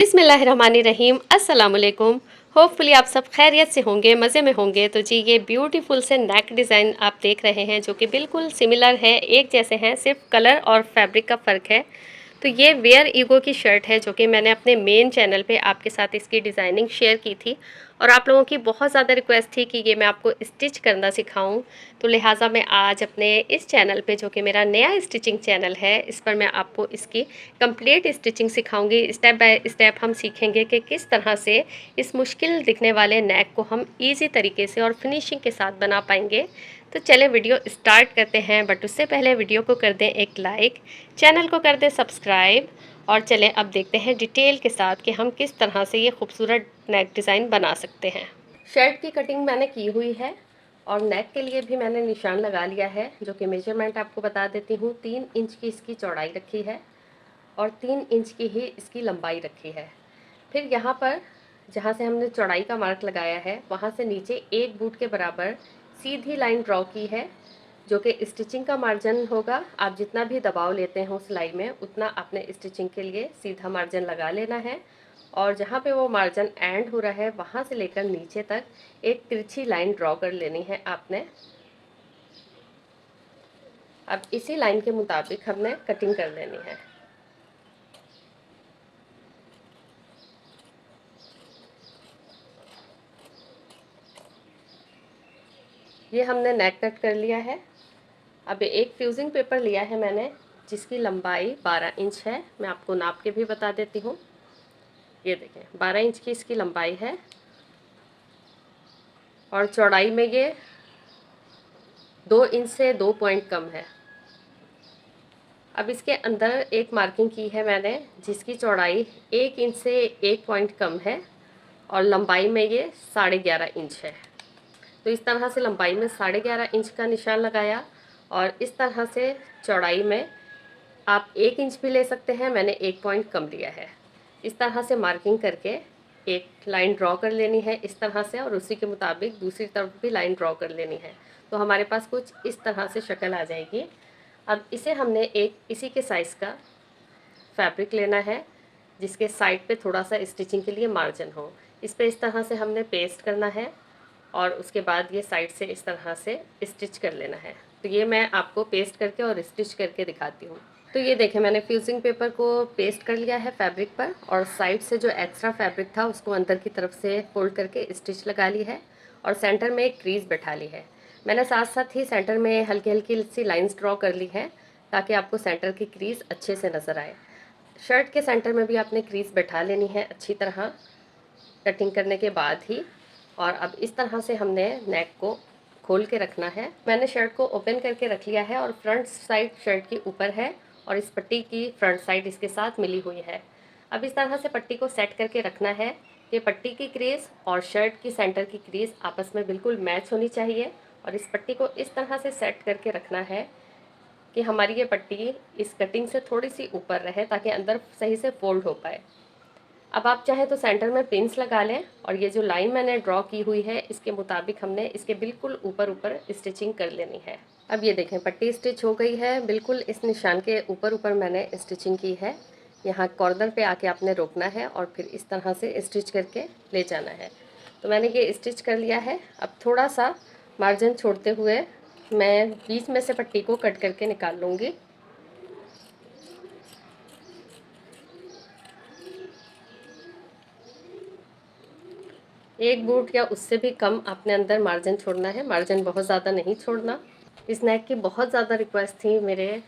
बिस्मिल्लाहिर्रहमानिर्रहीम, अस्सलाम वालेकुम। होपफुली आप सब खैरियत से होंगे, मज़े में होंगे। तो जी ये ब्यूटीफुल से नेक डिज़ाइन आप देख रहे हैं जो कि बिल्कुल सिमिलर है, एक जैसे हैं, सिर्फ कलर और फैब्रिक का फ़र्क है। तो ये वेयर ईगो की शर्ट है जो कि मैंने अपने मेन चैनल पे आपके साथ इसकी डिज़ाइनिंग शेयर की थी और आप लोगों की बहुत ज़्यादा रिक्वेस्ट थी कि ये मैं आपको स्टिच करना सिखाऊं। तो लिहाजा मैं आज अपने इस चैनल पे जो कि मेरा नया स्टिचिंग चैनल है, इस पर मैं आपको इसकी कंप्लीट स्टिचिंग सिखाऊंगी। स्टेप बाय स्टेप हम सीखेंगे कि किस तरह से इस मुश्किल दिखने वाले नेक को हम ईजी तरीके से और फिनिशिंग के साथ बना पाएंगे। तो चले वीडियो स्टार्ट करते हैं, बट उससे पहले वीडियो को कर दें एक लाइक, चैनल को कर दें सब्सक्राइब और चलें अब देखते हैं डिटेल के साथ कि हम किस तरह से ये खूबसूरत नेक डिज़ाइन बना सकते हैं। शर्ट की कटिंग मैंने की हुई है और नेक के लिए भी मैंने निशान लगा लिया है, जो कि मेजरमेंट आपको बता देती हूँ। 3 इंच की इसकी चौड़ाई रखी है और 3 इंच की ही इसकी लंबाई रखी है। फिर यहाँ पर जहाँ से हमने चौड़ाई का मार्क लगाया है, वहाँ से नीचे 1 बूट के बराबर सीधी लाइन ड्रॉ की है, जो कि स्टिचिंग का मार्जिन होगा। आप जितना भी दबाव लेते हैं उस सिलाई में, उतना आपने स्टिचिंग के लिए सीधा मार्जिन लगा लेना है। और जहाँ पे वो मार्जिन एंड हो रहा है, वहाँ से लेकर नीचे तक एक तिरछी लाइन ड्रॉ कर लेनी है आपने। अब इसी लाइन के मुताबिक हमने कटिंग कर लेनी है। ये हमने नेक कट कर लिया है। अब एक फ्यूजिंग पेपर लिया है मैंने, जिसकी लंबाई 12 इंच है। मैं आपको नाप के भी बता देती हूँ। ये देखें, 12 इंच की इसकी लंबाई है और चौड़ाई में ये 2 इंच से 2 पॉइंट कम है। अब इसके अंदर एक मार्किंग की है मैंने, जिसकी चौड़ाई 1 इंच से 1 पॉइंट कम है और लंबाई में ये 11.5 इंच है। तो इस तरह से लंबाई में 11.5 इंच का निशान लगाया और इस तरह से चौड़ाई में आप 1 इंच भी ले सकते हैं, मैंने 1 पॉइंट कम लिया है। इस तरह से मार्किंग करके एक लाइन ड्रॉ कर लेनी है इस तरह से, और उसी के मुताबिक दूसरी तरफ भी लाइन ड्रॉ कर लेनी है। तो हमारे पास कुछ इस तरह से शक्ल आ जाएगी। अब इसे हमने एक इसी के साइज़ का फैब्रिक लेना है, जिसके साइड पे थोड़ा सा स्टिचिंग के लिए मार्जिन हो। इस पर इस तरह से हमने पेस्ट करना है और उसके बाद ये साइड से इस तरह से स्टिच कर लेना है। तो ये मैं आपको पेस्ट करके और स्टिच करके दिखाती हूँ। तो ये देखें, मैंने फ्यूजिंग पेपर को पेस्ट कर लिया है फैब्रिक पर और साइड से जो एक्स्ट्रा फैब्रिक था उसको अंदर की तरफ से फोल्ड करके स्टिच लगा ली है और सेंटर में एक क्रीज बैठा ली है। मैंने साथ साथ ही सेंटर में हल्की हल्की सी लाइंस ड्रॉ कर ली है, ताकि आपको सेंटर की क्रीज अच्छे से नज़र आए। शर्ट के सेंटर में भी आपने क्रीज बैठा लेनी है अच्छी तरह कटिंग करने के बाद ही। और अब इस तरह से हमने नेक को खोल के रखना है। मैंने शर्ट को ओपन करके रख लिया है और फ्रंट साइड शर्ट के ऊपर है और इस पट्टी की फ्रंट साइड इसके साथ मिली हुई है। अब इस तरह से पट्टी को सेट करके रखना है कि पट्टी की क्रीज और शर्ट की सेंटर की क्रीज आपस में बिल्कुल मैच होनी चाहिए। और इस पट्टी को इस तरह से सेट करके रखना है कि हमारी ये पट्टी इस कटिंग से थोड़ी सी ऊपर रहे, ताकि अंदर सही से फोल्ड हो पाए। अब आप चाहें तो सेंटर में पिन्स लगा लें और ये जो लाइन मैंने ड्रॉ की हुई है, इसके मुताबिक हमने इसके बिल्कुल ऊपर ऊपर स्टिचिंग कर लेनी है। अब ये देखें, पट्टी स्टिच हो गई है। बिल्कुल इस निशान के ऊपर ऊपर मैंने स्टिचिंग की है। यहाँ कॉर्नर पे आके आपने रोकना है और फिर इस तरह से स्टिच करके ले जाना है। तो मैंने ये स्टिच कर लिया है। अब थोड़ा सा मार्जिन छोड़ते हुए मैं बीच में से पट्टी को कट करके निकाल लूँगी। एक बूट या उससे भी कम आपने अंदर मार्जिन छोड़ना है, मार्जिन बहुत ज़्यादा नहीं छोड़ना। इस नेक की बहुत ज़्यादा रिक्वेस्ट थी मेरे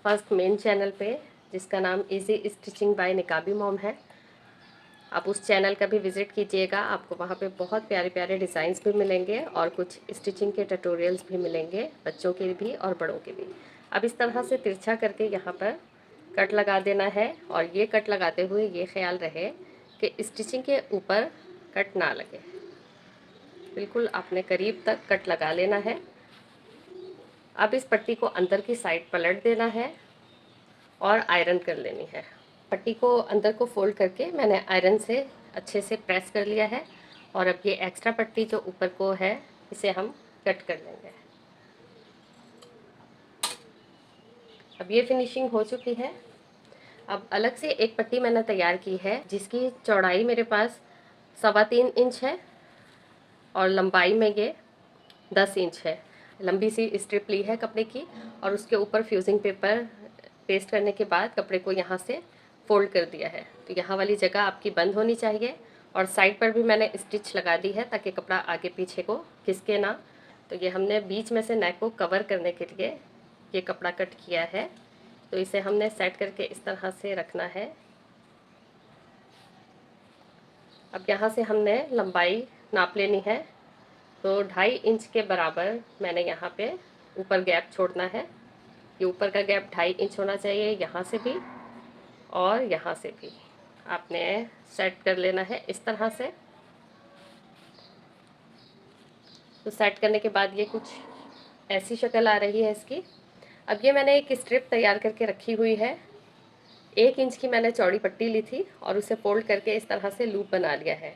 फर्स्ट मेन चैनल पे, जिसका नाम easy stitching by Niqabi mom है। आप उस चैनल का भी विज़िट कीजिएगा, आपको वहाँ पे बहुत प्यारे प्यारे डिज़ाइंस भी मिलेंगे और कुछ स्टिचिंग के ट्यूटोरियल्स भी मिलेंगे, बच्चों के भी और बड़ों के भी। अब इस तरह से तिरछा करके यहाँ पर कट लगा देना है और ये कट लगाते हुए ये ख्याल रहे कि स्टिचिंग के ऊपर कट ना लगे। बिल्कुल आपने करीब तक कट लगा लेना है। अब इस पट्टी को अंदर की साइड पलट देना है और आयरन कर लेनी है। पट्टी को अंदर को फोल्ड करके मैंने आयरन से अच्छे से प्रेस कर लिया है और अब ये एक्स्ट्रा पट्टी जो ऊपर को है, इसे हम कट कर लेंगे। अब ये फिनिशिंग हो चुकी है। अब अलग से एक पट्टी मैंने तैयार की है जिसकी चौड़ाई मेरे पास 3.25 इंच है और लंबाई में ये 10 इंच है। लंबी सी स्ट्रिप ली है कपड़े की और उसके ऊपर फ्यूजिंग पेपर पेस्ट करने के बाद कपड़े को यहाँ से फोल्ड कर दिया है। तो यहाँ वाली जगह आपकी बंद होनी चाहिए और साइड पर भी मैंने स्टिच लगा दी है ताकि कपड़ा आगे पीछे को खिसके ना। तो ये हमने बीच में से नेक को कवर करने के लिए ये कपड़ा कट किया है। तो इसे हमने सेट करके इस तरह से रखना है। अब यहाँ से हमने लंबाई नाप लेनी है। तो 2.5 इंच के बराबर मैंने यहाँ पे ऊपर गैप छोड़ना है। ये ऊपर का गैप 2.5 इंच होना चाहिए, यहाँ से भी और यहाँ से भी आपने सेट कर लेना है इस तरह से। तो सेट करने के बाद ये कुछ ऐसी शक्ल आ रही है इसकी। अब ये मैंने एक स्ट्रिप तैयार करके रखी हुई है। 1 इंच की मैंने चौड़ी पट्टी ली थी और उसे फोल्ड करके इस तरह से लूप बना लिया है।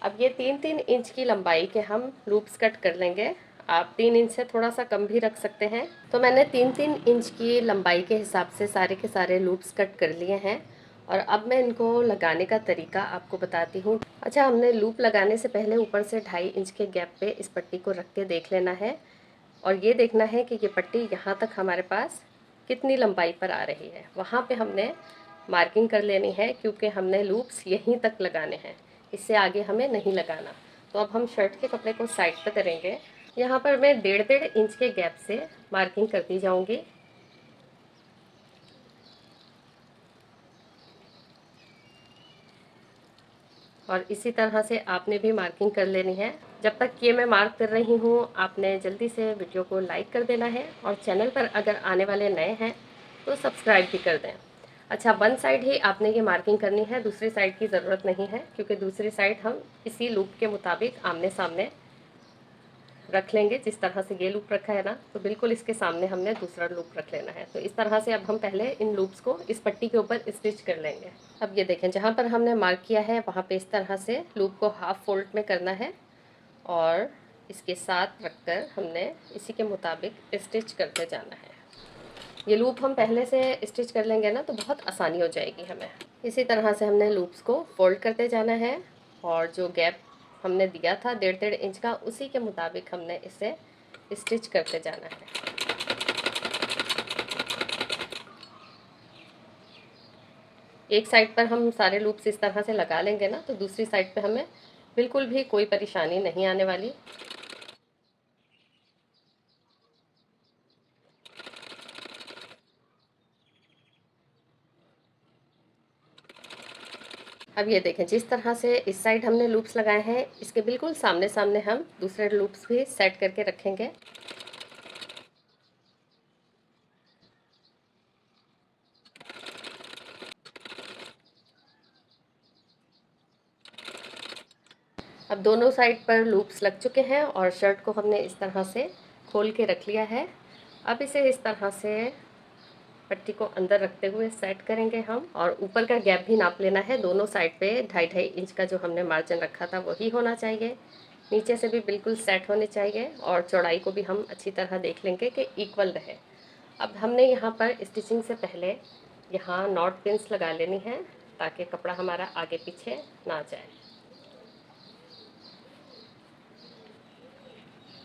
अब ये 3-3 इंच की लंबाई के हम लूप्स कट कर लेंगे। आप 3 इंच से थोड़ा सा कम भी रख सकते हैं। तो मैंने 3-3 इंच की लंबाई के हिसाब से सारे के सारे लूप्स कट कर लिए हैं और अब मैं इनको लगाने का तरीका आपको बताती हूँ। अच्छा, हमने लूप लगाने से पहले ऊपर से 2.5 इंच के गैप पे इस पट्टी को रख के देख लेना है और ये देखना है कि ये पट्टी यहाँ तक हमारे पास कितनी लंबाई पर आ रही है। वहाँ पे हमने मार्किंग कर लेनी है क्योंकि हमने लूप्स यहीं तक लगाने हैं, इससे आगे हमें नहीं लगाना। तो अब हम शर्ट के कपड़े को साइड पर करेंगे। यहाँ पर मैं 1.5 इंच के गैप से मार्किंग करती जाऊँगी। और इसी तरह से आपने भी मार्किंग कर लेनी है। जब तक ये मैं मार्क कर रही हूँ आपने जल्दी से वीडियो को लाइक कर देना है और चैनल पर अगर आने वाले नए हैं तो सब्सक्राइब भी कर दें। अच्छा, वन साइड ही आपने ये मार्किंग करनी है, दूसरी साइड की ज़रूरत नहीं है क्योंकि दूसरी साइड हम इसी लूप के मुताबिक आमने सामने रख लेंगे। जिस तरह से ये लूप रखा है ना, तो बिल्कुल इसके सामने हमने दूसरा लूप रख लेना है। तो इस तरह से अब हम पहले इन लूप्स को इस पट्टी के ऊपर स्टिच कर लेंगे। अब ये देखें, जहाँ पर हमने मार्क किया है वहाँ पे इस तरह से लूप को हाफ फोल्ड में करना है और इसके साथ रखकर हमने इसी के मुताबिक स्टिच करते जाना है। ये लूप हम पहले से स्टिच कर लेंगे ना तो बहुत आसानी हो जाएगी हमें। इसी तरह से हमने लूप्स को फोल्ड करते जाना है और जो गैप हमने दिया था 1.5 इंच का, उसी के मुताबिक हमने इसे स्टिच करते जाना है। एक साइड पर हम सारे लूप्स इस तरह से लगा लेंगे ना तो दूसरी साइड पे हमें बिल्कुल भी कोई परेशानी नहीं आने वाली। अब ये देखें, जिस तरह से इस साइड हमने लूप्स लगाए हैं इसके बिल्कुल सामने सामने हम दूसरे लूप्स भी सेट करके रखेंगे। अब दोनों साइड पर लूप्स लग चुके हैं और शर्ट को हमने इस तरह से खोल के रख लिया है। अब इसे इस तरह से पट्टी को अंदर रखते हुए सेट करेंगे हम और ऊपर का गैप भी नाप लेना है। दोनों साइड पे 2.5 इंच का जो हमने मार्जिन रखा था वही होना चाहिए। नीचे से भी बिल्कुल सेट होने चाहिए और चौड़ाई को भी हम अच्छी तरह देख लेंगे कि इक्वल रहे। अब हमने यहाँ पर स्टिचिंग से पहले यहाँ नॉट पिन्स लगा लेनी है ताकि कपड़ा हमारा आगे पीछे ना जाए।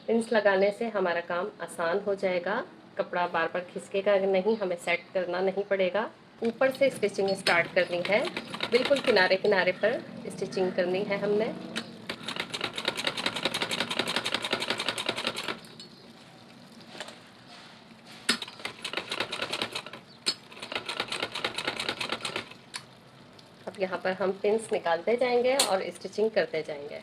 पिन्स लगाने से हमारा काम आसान हो जाएगा, कपड़ा बार बार खिसकेगा नहीं, हमें सेट करना नहीं पड़ेगा। ऊपर से स्टिचिंग स्टार्ट करनी है, बिल्कुल किनारे किनारे पर स्टिचिंग करनी है हमने। अब यहाँ पर हम पिन्स निकालते जाएंगे और स्टिचिंग करते जाएंगे।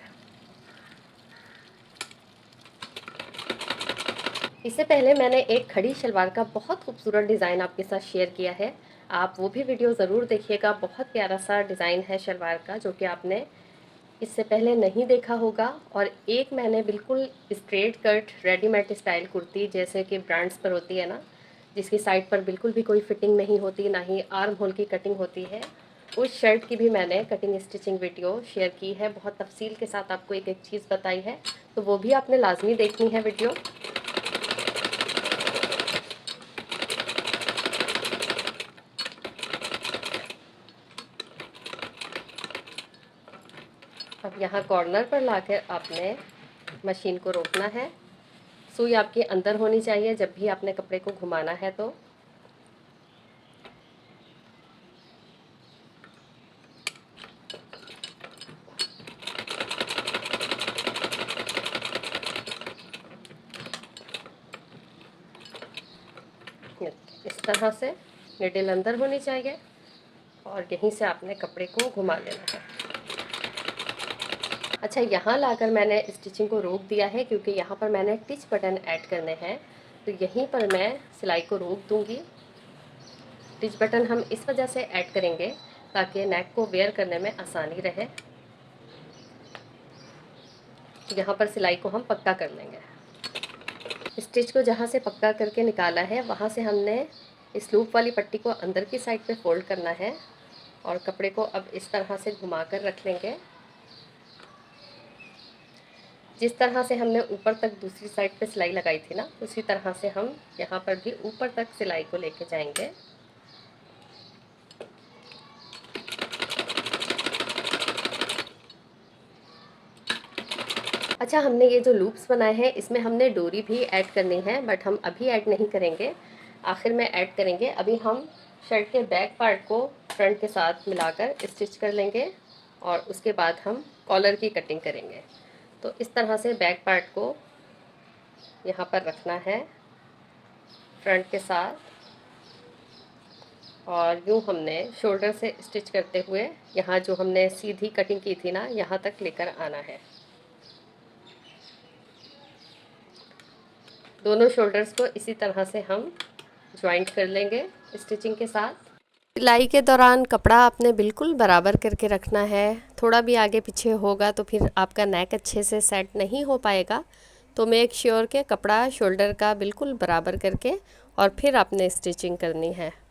इससे पहले मैंने एक खड़ी शलवार का बहुत खूबसूरत डिज़ाइन आपके साथ शेयर किया है, आप वो भी वीडियो ज़रूर देखिएगा। बहुत प्यारा सा डिज़ाइन है शलवार का जो कि आपने इससे पहले नहीं देखा होगा। और एक मैंने बिल्कुल straight cut readymade style kurti जैसे कि ब्रांड्स पर होती है ना, जिसकी साइड पर बिल्कुल भी कोई फिटिंग नहीं होती, ना ही आर्म होल की कटिंग होती है, उस शर्ट की भी मैंने कटिंग स्टिचिंग वीडियो शेयर की है। बहुत तफसील के साथ आपको एक एक चीज़ बताई है, तो वो भी आपने लाजमी देखनी है वीडियो। अब यहाँ कॉर्नर पर लाकर आपने मशीन को रोकना है। सुई आपके अंदर होनी चाहिए जब भी आपने कपड़े को घुमाना है। तो इस तरह से निडल अंदर होनी चाहिए और यहीं से आपने कपड़े को घुमा लेना है। अच्छा, यहाँ लाकर मैंने स्टिचिंग को रोक दिया है क्योंकि यहाँ पर मैंने टिच बटन ऐड करने हैं, तो यहीं पर मैं सिलाई को रोक दूँगी। टिच बटन हम इस वजह से ऐड करेंगे ताकि नेक को वेयर करने में आसानी रहे। यहाँ पर सिलाई को हम पक्का कर लेंगे। स्टिच को जहाँ से पक्का करके निकाला है वहाँ से हमने इस लूप वाली पट्टी को अंदर की साइड पे फोल्ड करना है और कपड़े को अब इस तरह से घुमा कर रख लेंगे। जिस तरह से हमने ऊपर तक दूसरी साइड पे सिलाई लगाई थी ना, उसी तरह से हम यहाँ पर भी ऊपर तक सिलाई को लेके जाएंगे। अच्छा, हमने ये जो लूप्स बनाए हैं इसमें हमने डोरी भी ऐड करनी है, बट हम अभी ऐड नहीं करेंगे, आखिर में ऐड करेंगे। अभी हम शर्ट के बैक पार्ट को फ्रंट के साथ मिलाकर स्टिच कर लेंगे और उसके बाद हम कॉलर की कटिंग करेंगे। तो इस तरह से बैक पार्ट को यहाँ पर रखना है फ्रंट के साथ और यूँ हमने शोल्डर से स्टिच करते हुए यहाँ जो हमने सीधी कटिंग की थी ना, यहाँ तक लेकर आना है। दोनों शोल्डर्स को इसी तरह से हम ज्वाइंट कर लेंगे स्टिचिंग के साथ। सिलाई के दौरान कपड़ा आपने बिल्कुल बराबर करके रखना है। थोड़ा भी आगे पीछे होगा तो फिर आपका नेक अच्छे से सेट नहीं हो पाएगा। तो मेक श्योर के कपड़ा शोल्डर का बिल्कुल बराबर करके और फिर आपने स्टिचिंग करनी है।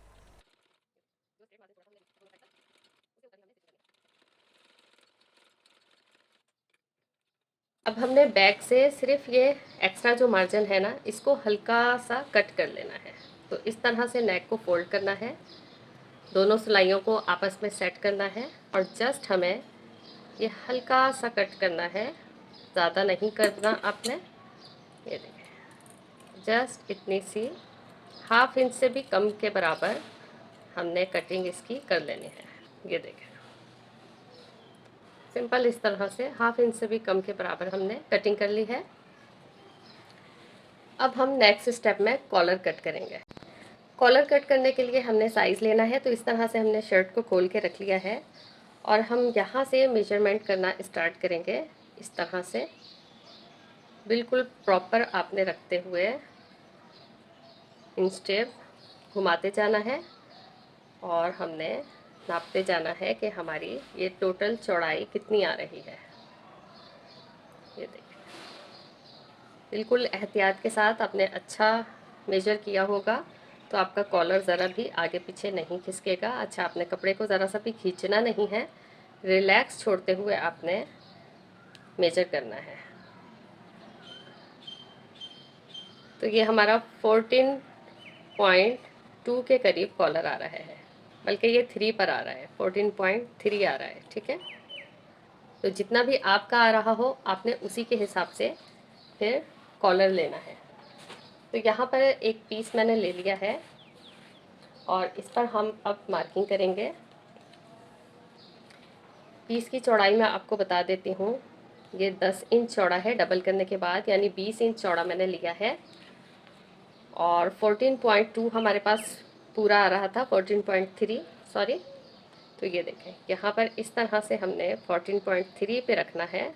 अब हमने बैक से सिर्फ ये एक्स्ट्रा जो मार्जिन है ना, इसको हल्का सा कट कर लेना है। तो इस तरह से नेक को फोल्ड करना है, दोनों सिलाइयों को आपस में सेट करना है और जस्ट हमें ये हल्का सा कट करना है, ज़्यादा नहीं करना आपने। ये देखें, जस्ट इतनी सी हाफ इंच से भी कम के बराबर हमने कटिंग इसकी कर लेनी है। ये देखें, सिंपल इस तरह से हाफ इंच से भी कम के बराबर हमने कटिंग कर ली है। अब हम नेक्स्ट स्टेप में कॉलर कट करेंगे। कॉलर कट करने के लिए हमने साइज़ लेना है, तो इस तरह से हमने शर्ट को खोल के रख लिया है और हम यहाँ से मेजरमेंट करना स्टार्ट करेंगे। इस तरह से बिल्कुल प्रॉपर आपने रखते हुए इंच टेप घुमाते जाना है और हमने नापते जाना है कि हमारी ये टोटल चौड़ाई कितनी आ रही है। ये देखिए, बिल्कुल एहतियात के साथ आपने अच्छा मेजर किया होगा तो आपका कॉलर ज़रा भी आगे पीछे नहीं खिसकेगा। अच्छा, आपने कपड़े को ज़रा सा भी खींचना नहीं है, रिलैक्स छोड़ते हुए आपने मेजर करना है। तो ये हमारा 14.2 के करीब कॉलर आ रहा है, बल्कि ये 3 पर आ रहा है, 14.3 आ रहा है। ठीक है, तो जितना भी आपका आ रहा हो आपने उसी के हिसाब से फिर कॉलर लेना है। तो यहाँ पर एक पीस मैंने ले लिया है और इस पर हम अब मार्किंग करेंगे। पीस की चौड़ाई मैं आपको बता देती हूँ, ये 10 इंच चौड़ा है डबल करने के बाद, यानी 20 इंच चौड़ा मैंने लिया है और 14.2 हमारे पास पूरा आ रहा था, 14.3 सॉरी। तो ये देखें, यहाँ पर इस तरह से हमने 14.3 पे रखना है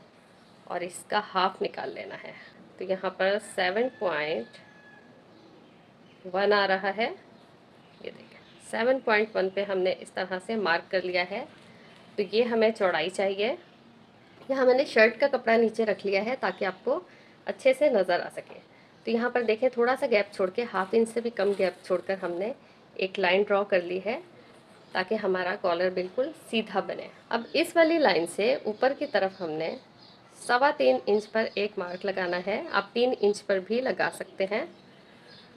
और इसका हाफ निकाल लेना है। तो यहाँ पर 7.1 आ रहा है। ये देखें, 7.1 पे हमने इस तरह से मार्क कर लिया है। तो ये हमें चौड़ाई चाहिए। यहाँ मैंने शर्ट का कपड़ा नीचे रख लिया है ताकि आपको अच्छे से नज़र आ सके। तो यहाँ पर देखें, थोड़ा सा गैप छोड़ के, हाफ इंच से भी कम गैप छोड़कर हमने एक लाइन ड्रॉ कर ली है ताकि हमारा कॉलर बिल्कुल सीधा बने। अब इस वाली लाइन से ऊपर की तरफ हमने 3.25 इंच पर एक मार्क लगाना है। आप 3 इंच पर भी लगा सकते हैं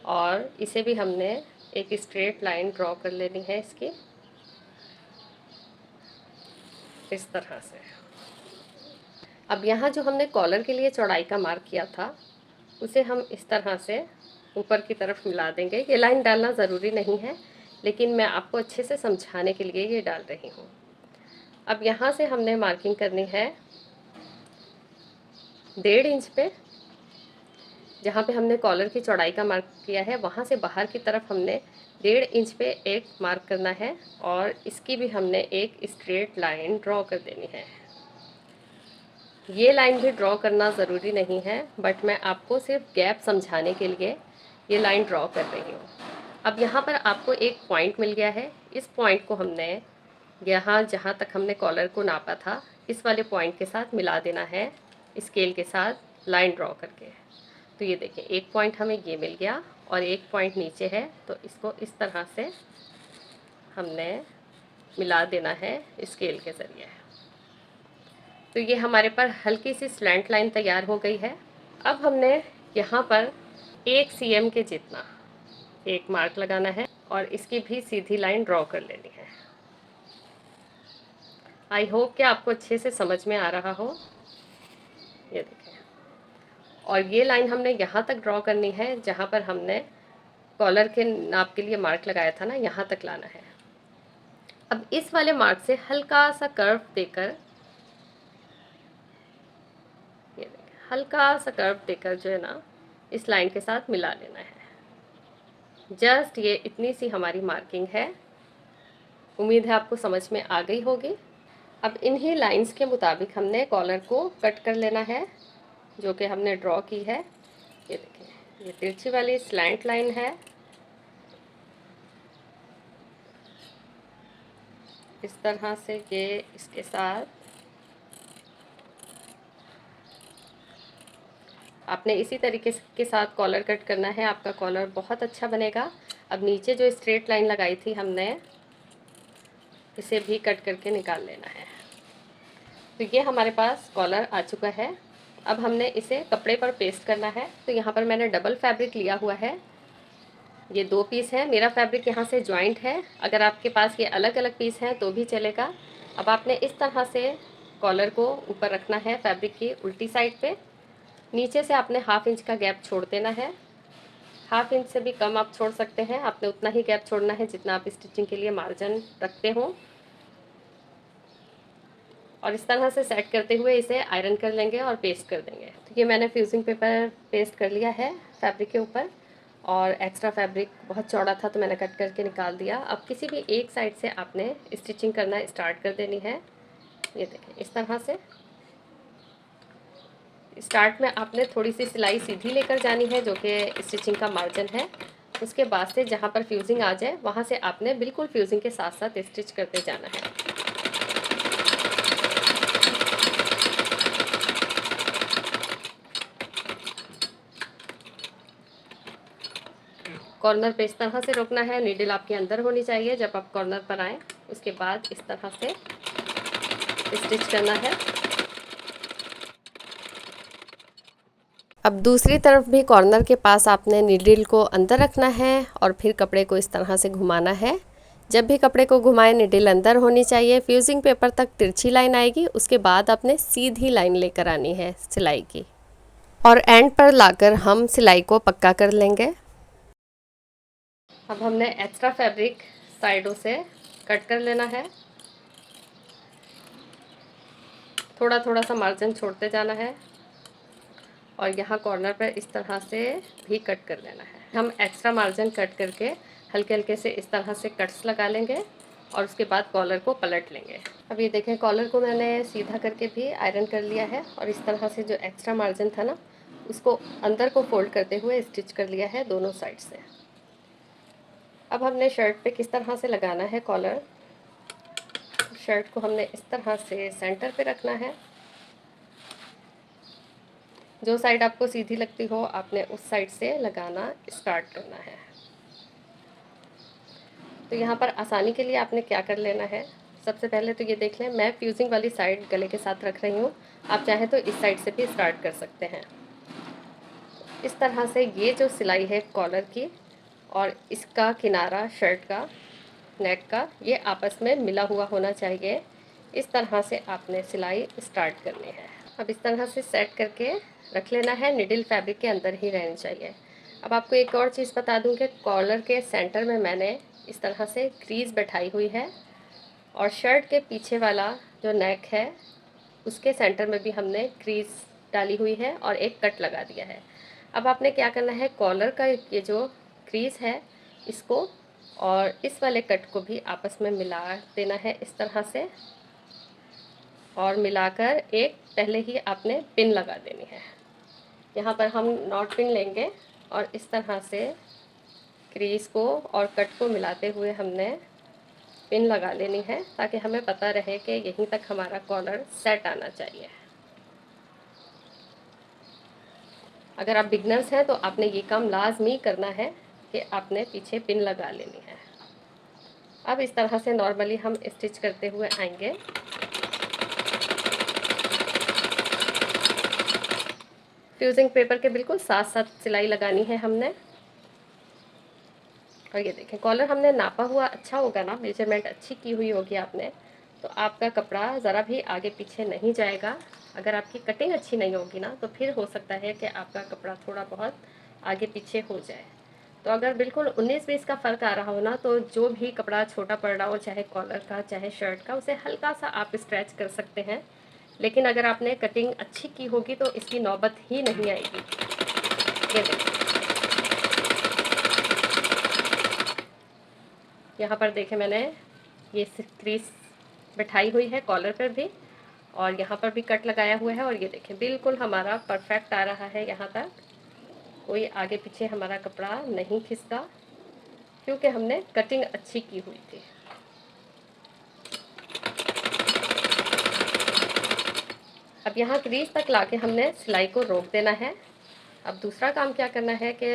और इसे भी हमने एक स्ट्रेट लाइन ड्रॉ कर लेनी है इसकी, इस तरह से। अब यहाँ जो हमने कॉलर के लिए चौड़ाई का मार्क किया था उसे हम इस तरह से ऊपर की तरफ मिला देंगे। ये लाइन डालना ज़रूरी नहीं है, लेकिन मैं आपको अच्छे से समझाने के लिए ये डाल रही हूँ। अब यहाँ से हमने मार्किंग करनी है 1.5 इंच पे। जहाँ पे हमने कॉलर की चौड़ाई का मार्क किया है वहाँ से बाहर की तरफ हमने 1.5 इंच पे एक मार्क करना है और इसकी भी हमने एक स्ट्रेट लाइन ड्रॉ कर देनी है। ये लाइन भी ड्रॉ करना ज़रूरी नहीं है, बट मैं आपको सिर्फ गैप समझाने के लिए ये लाइन ड्रॉ कर रही हूँ। अब यहाँ पर आपको एक पॉइंट मिल गया है। इस पॉइंट को हमने यहाँ जहाँ तक हमने कॉलर को नापा था इस वाले पॉइंट के साथ मिला देना है, स्केल के साथ लाइन ड्रॉ करके। तो ये देखिए एक पॉइंट हमें ये मिल गया और एक पॉइंट नीचे है, तो इसको इस तरह से हमने मिला देना है स्केल के ज़रिए। तो ये हमारे पर हल्की सी स्लैंट लाइन तैयार हो गई है। अब हमने यहाँ पर 1 cm के जितना एक मार्क लगाना है और इसकी भी सीधी लाइन ड्रॉ कर लेनी है। आई होप कि आपको अच्छे से समझ में आ रहा हो। ये देखें, और ये लाइन हमने यहाँ तक ड्रॉ करनी है जहाँ पर हमने कॉलर के नाप के लिए मार्क लगाया था ना, यहाँ तक लाना है। अब इस वाले मार्क से हल्का सा कर्व देकर, ये देखें, हल्का सा कर्व देकर जो है ना इस लाइन के साथ मिला लेना है। जस्ट ये इतनी सी हमारी मार्किंग है। उम्मीद है आपको समझ में आ गई होगी। अब इन्हीं लाइंस के मुताबिक हमने कॉलर को कट कर लेना है जो कि हमने ड्रॉ की है। ये देखिए ये तिरछी वाली स्लैंट लाइन है। इस तरह से ये इसके साथ आपने इसी तरीके के साथ कॉलर कट करना है। आपका कॉलर बहुत अच्छा बनेगा। अब नीचे जो स्ट्रेट लाइन लगाई थी हमने, इसे भी कट करके निकाल लेना है। तो ये हमारे पास कॉलर आ चुका है। अब हमने इसे कपड़े पर पेस्ट करना है। तो यहाँ पर मैंने डबल फैब्रिक लिया हुआ है। ये 2 पीस है। मेरा फैब्रिक यहाँ से जॉइंट है। अगर आपके पास ये अलग अलग पीस हैं तो भी चलेगा। अब आपने इस तरह से कॉलर को ऊपर रखना है फैब्रिक की उल्टी साइड पे। नीचे से आपने 1/2 इंच का गैप छोड़ देना है। 1/2 इंच से भी कम आप छोड़ सकते हैं। आपने उतना ही गैप छोड़ना है जितना आप स्टिचिंग के लिए मार्जिन रखते हो। और इस तरह से सेट करते हुए इसे आयरन कर लेंगे और पेस्ट कर देंगे। तो ये मैंने फ्यूजिंग पेपर पेस्ट कर लिया है फैब्रिक के ऊपर, और एक्स्ट्रा फैब्रिक बहुत चौड़ा था तो मैंने कट करके निकाल दिया। अब किसी भी एक साइड से आपने स्टिचिंग करना स्टार्ट कर देनी है। ये देखें इस तरह से। स्टार्ट में आपने थोड़ी सी सिलाई सीधी लेकर जानी है जो कि स्टिचिंग का मार्जिन है। उसके बाद से जहाँ पर फ्यूजिंग आ जाए वहाँ से आपने बिल्कुल फ्यूजिंग के साथ साथ स्टिच करते जाना है। कॉर्नर पे इस तरह से रोकना है। नीडल आपके अंदर होनी चाहिए जब आप कॉर्नर पर आएँ। उसके बाद इस तरह से स्टिच करना है। अब दूसरी तरफ भी कॉर्नर के पास आपने नीडल को अंदर रखना है और फिर कपड़े को इस तरह से घुमाना है। जब भी कपड़े को घुमाएं नीडल अंदर होनी चाहिए। फ्यूजिंग पेपर तक तिरछी लाइन आएगी, उसके बाद आपने सीधी लाइन लेकर आनी है सिलाई की, और एंड पर लाकर हम सिलाई को पक्का कर लेंगे। अब हमने एक्स्ट्रा फैब्रिक साइडों से कट कर लेना है। थोड़ा थोड़ा सा मार्जिन छोड़ते जाना है और यहाँ कॉर्नर पर इस तरह से भी कट कर लेना है। हम एक्स्ट्रा मार्जिन कट करके हल्के हल्के से इस तरह से कट्स लगा लेंगे और उसके बाद कॉलर को पलट लेंगे। अब ये देखें कॉलर को मैंने सीधा करके भी आयरन कर लिया है और इस तरह से जो एक्स्ट्रा मार्जिन था ना उसको अंदर को फोल्ड करते हुए स्टिच कर लिया है दोनों साइड से। अब हमने शर्ट पे किस तरह से लगाना है कॉलर। शर्ट को हमने इस तरह से सेंटर पे रखना है। जो साइड आपको सीधी लगती हो आपने उस साइड से लगाना स्टार्ट करना है। तो यहाँ पर आसानी के लिए आपने क्या कर लेना है, सबसे पहले तो ये देख लें मैं फ्यूजिंग वाली साइड गले के साथ रख रही हूँ। आप चाहें तो इस साइड से भी स्टार्ट कर सकते हैं। इस तरह से ये जो सिलाई है कॉलर की और इसका किनारा शर्ट का नेक का ये आपस में मिला हुआ होना चाहिए। इस तरह से आपने सिलाई स्टार्ट करनी है। अब इस तरह से सेट करके रख लेना है, निडल फैब्रिक के अंदर ही रहनी चाहिए। अब आपको एक और चीज़ बता दूं कि कॉलर के सेंटर में मैंने इस तरह से क्रीज बैठाई हुई है और शर्ट के पीछे वाला जो नेक है उसके सेंटर में भी हमने क्रीज डाली हुई है और एक कट लगा दिया है। अब आपने क्या करना है, कॉलर का ये जो क्रीज है इसको और इस वाले कट को भी आपस में मिला देना है इस तरह से, और मिलाकर एक पहले ही आपने पिन लगा देनी है। यहाँ पर हम नॉट पिन लेंगे और इस तरह से क्रीज को और कट को मिलाते हुए हमने पिन लगा लेनी है ताकि हमें पता रहे कि यहीं तक हमारा कॉलर सेट आना चाहिए। अगर आप बिगनर्स हैं तो आपने ये काम लाजमी करना है कि आपने पीछे पिन लगा लेनी है। अब इस तरह से नॉर्मली हम स्टिच करते हुए आएंगे। फ्यूजिंग पेपर के बिल्कुल साथ साथ सिलाई लगानी है हमने। और ये देखें, कॉलर हमने नापा हुआ अच्छा होगा ना, मेजरमेंट अच्छी की हुई होगी आपने, तो आपका कपड़ा ज़रा भी आगे पीछे नहीं जाएगा। अगर आपकी कटिंग अच्छी नहीं होगी ना तो फिर हो सकता है कि आपका कपड़ा थोड़ा बहुत आगे पीछे हो जाए। तो अगर बिल्कुल 19-20 का फ़र्क आ रहा हो ना, तो जो भी कपड़ा छोटा पड़ रहा हो, चाहे कॉलर का चाहे शर्ट का, उसे हल्का सा आप स्ट्रेच कर सकते हैं। लेकिन अगर आपने कटिंग अच्छी की होगी तो इसकी नौबत ही नहीं आएगी। ये देखिए, यहाँ पर देखें मैंने ये क्रीज बिठाई हुई है कॉलर पर भी और यहाँ पर भी कट लगाया हुआ है। और ये देखें बिल्कुल हमारा परफेक्ट आ रहा है, यहाँ तक कोई आगे पीछे हमारा कपड़ा नहीं खिसका क्योंकि हमने कटिंग अच्छी की हुई थी। अब यहाँ क्रीज तक लाके हमने सिलाई को रोक देना है। अब दूसरा काम क्या करना है कि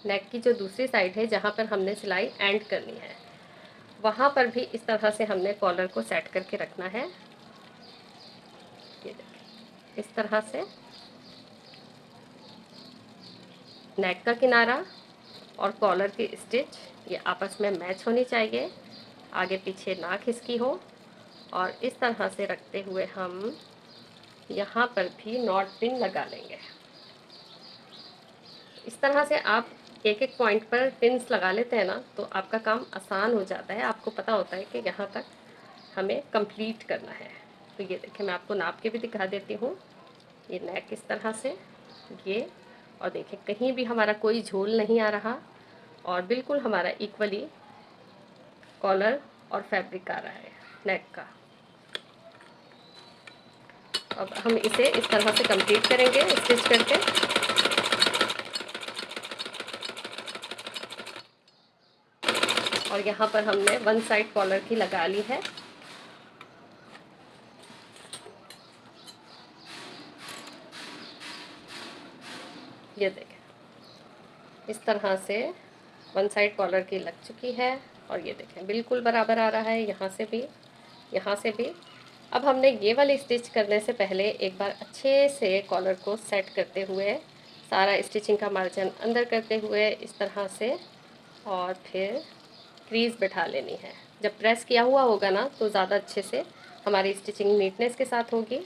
नेक की जो दूसरी साइड है जहाँ पर हमने सिलाई एंड करनी है वहाँ पर भी इस तरह से हमने कॉलर को सेट करके रखना है। ये देखिए, इस तरह से नेक का किनारा और कॉलर की स्टिच ये आपस में मैच होनी चाहिए, आगे पीछे ना खिसकी हो। और इस तरह से रखते हुए हम यहाँ पर भी नॉट पिन लगा लेंगे। इस तरह से आप एक एक पॉइंट पर पिन्स लगा लेते हैं ना तो आपका काम आसान हो जाता है। आपको पता होता है कि यहाँ तक हमें कंप्लीट करना है। तो ये देखिए, मैं आपको नाप के भी दिखा देती हूँ। ये नेक इस तरह से, ये, और देखिए कहीं भी हमारा कोई झोल नहीं आ रहा और बिल्कुल हमारा इक्वली कॉलर और फैब्रिक आ रहा है नेक का। अब हम इसे इस तरह से कंप्लीट करेंगे स्टिच करके। और यहाँ पर हमने वन साइड कॉलर की लगा ली है। ये देखें, इस तरह से वन साइड कॉलर की लग चुकी है और ये देखें बिल्कुल बराबर आ रहा है, यहाँ से भी यहाँ से भी। अब हमने ये वाली स्टिच करने से पहले एक बार अच्छे से कॉलर को सेट करते हुए सारा स्टिचिंग का मार्जिन अंदर करते हुए इस तरह से और फिर क्रीज बैठा लेनी है। जब प्रेस किया हुआ होगा ना तो ज़्यादा अच्छे से हमारी स्टिचिंग नीटनेस के साथ होगी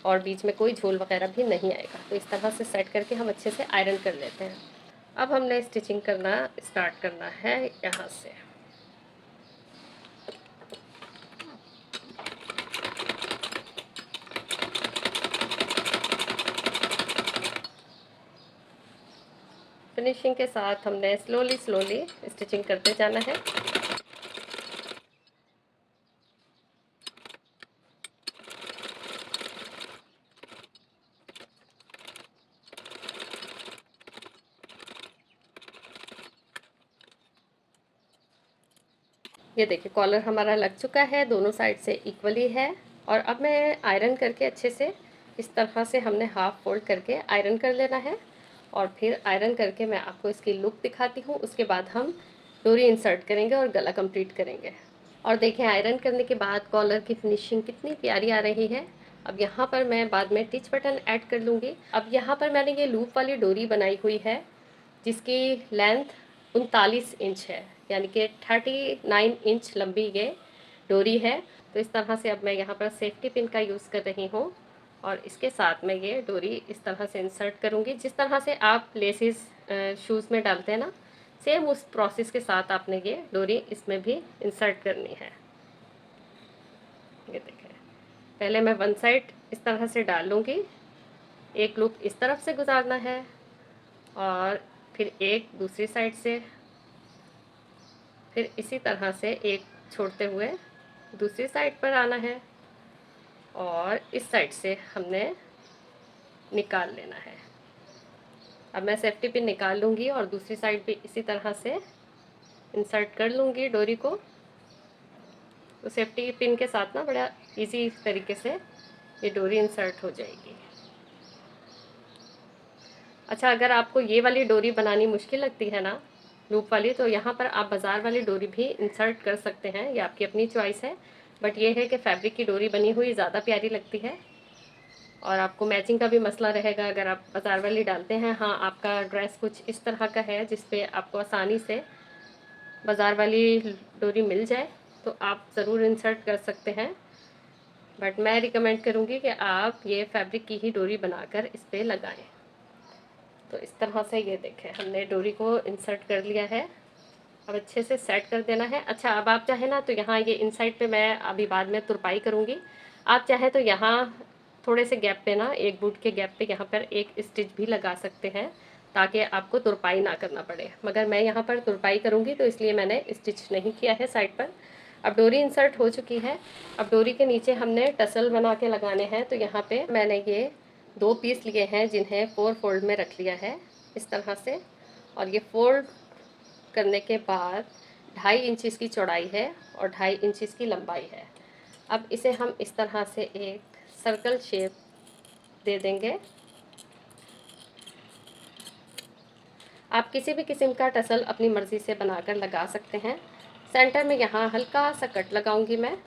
और बीच में कोई झोल वगैरह भी नहीं आएगा। तो इस तरह से सेट करके हम अच्छे से आयरन कर लेते हैं। अब हमने स्टिचिंग करना स्टार्ट करना है यहाँ से। फिनिशिंग के साथ हमने स्लोली स्टिचिंग करते जाना है। ये देखिए, कॉलर हमारा लग चुका है, दोनों साइड से इक्वली है। और अब मैं आयरन करके अच्छे से इस तरह से हमने हाफ फोल्ड करके आयरन कर लेना है। और फिर आयरन करके मैं आपको इसकी लुक दिखाती हूँ। उसके बाद हम डोरी इंसर्ट करेंगे और गला कंप्लीट करेंगे। और देखें, आयरन करने के बाद कॉलर की फिनिशिंग कितनी प्यारी आ रही है। अब यहाँ पर मैं बाद में टिच बटन ऐड कर लूँगी। अब यहाँ पर मैंने ये लूप वाली डोरी बनाई हुई है जिसकी लेंथ 39 इंच है, यानी कि 39 इंच लंबी ये डोरी है। तो इस तरह से अब मैं यहाँ पर सेफ्टी पिन का यूज़ कर रही हूँ और इसके साथ में ये डोरी इस तरह से इंसर्ट करूँगी। जिस तरह से आप लेसिस शूज़ में डालते हैं ना, सेम उस प्रोसेस के साथ आपने ये डोरी इसमें भी इंसर्ट करनी है। ये देखें, पहले मैं वन साइड इस तरह से डाल लूँगी, एक लूप इस तरफ से गुजारना है और फिर एक दूसरी साइड से, फिर इसी तरह से एक छोड़ते हुए दूसरी साइड पर आना है और इस साइड से हमने निकाल लेना है। अब मैं सेफ्टी पिन निकाल लूँगी और दूसरी साइड भी इसी तरह से इंसर्ट कर लूँगी डोरी को। तो सेफ्टी पिन के साथ ना बड़ा इजी तरीके से ये डोरी इंसर्ट हो जाएगी। अच्छा, अगर आपको ये वाली डोरी बनानी मुश्किल लगती है ना, लूप वाली, तो यहाँ पर आप बाज़ार वाली डोरी भी इंसर्ट कर सकते हैं, ये आपकी अपनी चॉइस है। बट ये है कि फैब्रिक की डोरी बनी हुई ज़्यादा प्यारी लगती है और आपको मैचिंग का भी मसला रहेगा अगर आप बाज़ार वाली डालते हैं। हाँ, आपका ड्रेस कुछ इस तरह का है जिस पे आपको आसानी से बाज़ार वाली डोरी मिल जाए तो आप ज़रूर इंसर्ट कर सकते हैं। बट मैं रिकमेंड करूँगी कि आप ये फैब्रिक की ही डोरी बनाकर इस पर लगाएँ। तो इस तरह से ये देखें, हमने डोरी को इंसर्ट कर लिया है। अब अच्छे से सेट कर देना है। अच्छा, अब आप चाहें ना तो यहाँ ये इनसाइड पे मैं अभी बाद में तुरपाई करूँगी। आप चाहें तो यहाँ थोड़े से गैप पे ना, एक बूट के गैप पे यहाँ पर एक स्टिच भी लगा सकते हैं ताकि आपको तुरपाई ना करना पड़े। मगर मैं यहाँ पर तुरपाई करूँगी तो इसलिए मैंने स्टिच नहीं किया है साइड पर। अब डोरी इंसर्ट हो चुकी है। अब डोरी के नीचे हमने टसल बना के लगाने हैं। तो यहाँ पे मैंने ये 2 पीस लिए हैं जिन्हें 4 फोल्ड में रख लिया है इस तरह से। और ये फोल्ड करने के बाद 2.5 इंच इसकी चौड़ाई है और 2.5 इंच इसकी लंबाई है। अब इसे हम इस तरह से एक सर्कल शेप दे देंगे। आप किसी भी किस्म का टसल अपनी मर्ज़ी से बनाकर लगा सकते हैं। सेंटर में यहाँ हल्का सा कट लगाऊंगी मैं।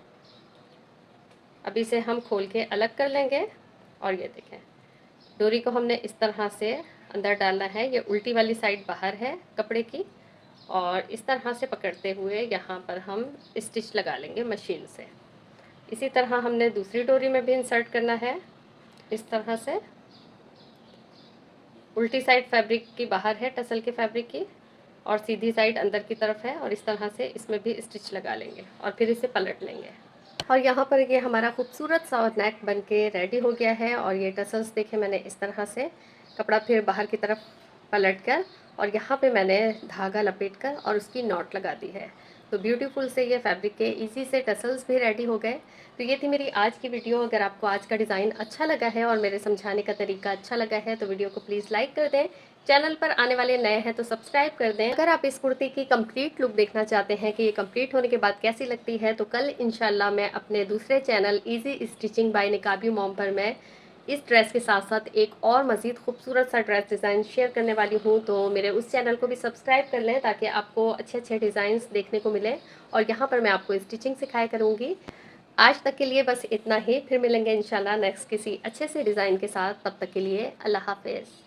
अब इसे हम खोल के अलग कर लेंगे और ये देखें, डोरी को हमने इस तरह से अंदर डालना है। ये उल्टी वाली साइड बाहर है कपड़े की और इस तरह से पकड़ते हुए यहाँ पर हम स्टिच लगा लेंगे मशीन से। इसी तरह हमने दूसरी डोरी में भी इंसर्ट करना है इस तरह से। उल्टी साइड फैब्रिक की बाहर है टसल के फैब्रिक की और सीधी साइड अंदर की तरफ है और इस तरह से इसमें भी स्टिच लगा लेंगे और फिर इसे पलट लेंगे। और यहाँ पर ये हमारा खूबसूरत सा नेक बन के रेडी हो गया है। और ये टसल्स देखे मैंने इस तरह से कपड़ा फिर बाहर की तरफ पलट कर और यहाँ पे मैंने धागा लपेट कर और उसकी नॉट लगा दी है। तो ब्यूटीफुल से ये फैब्रिक के इजी से टसल्स भी रेडी हो गए। तो ये थी मेरी आज की वीडियो। अगर आपको आज का डिज़ाइन अच्छा लगा है और मेरे समझाने का तरीका अच्छा लगा है तो वीडियो को प्लीज़ लाइक कर दें। चैनल पर आने वाले नए हैं तो सब्सक्राइब कर दें। अगर आप इस कुर्ती की कंप्लीट लुक देखना चाहते हैं कि ये कंप्लीट होने के बाद कैसी लगती है तो कल इंशाल्लाह मैं अपने दूसरे channel easy stitching by Niqabi mom पर मैं इस ड्रेस के साथ साथ एक और मज़ीद खूबसूरत सा ड्रेस डिज़ाइन शेयर करने वाली हूँ। तो मेरे उस चैनल को भी सब्सक्राइब कर लें ताकि आपको अच्छे अच्छे डिज़ाइंस देखने को मिले और यहाँ पर मैं आपको स्टिचिंग सिखाया करूँगी। आज तक के लिए बस इतना ही, फिर मिलेंगे इंशाल्लाह नेक्स्ट किसी अच्छे से डिज़ाइन के साथ। तब तक के लिए अल्लाह हाफ़िज़।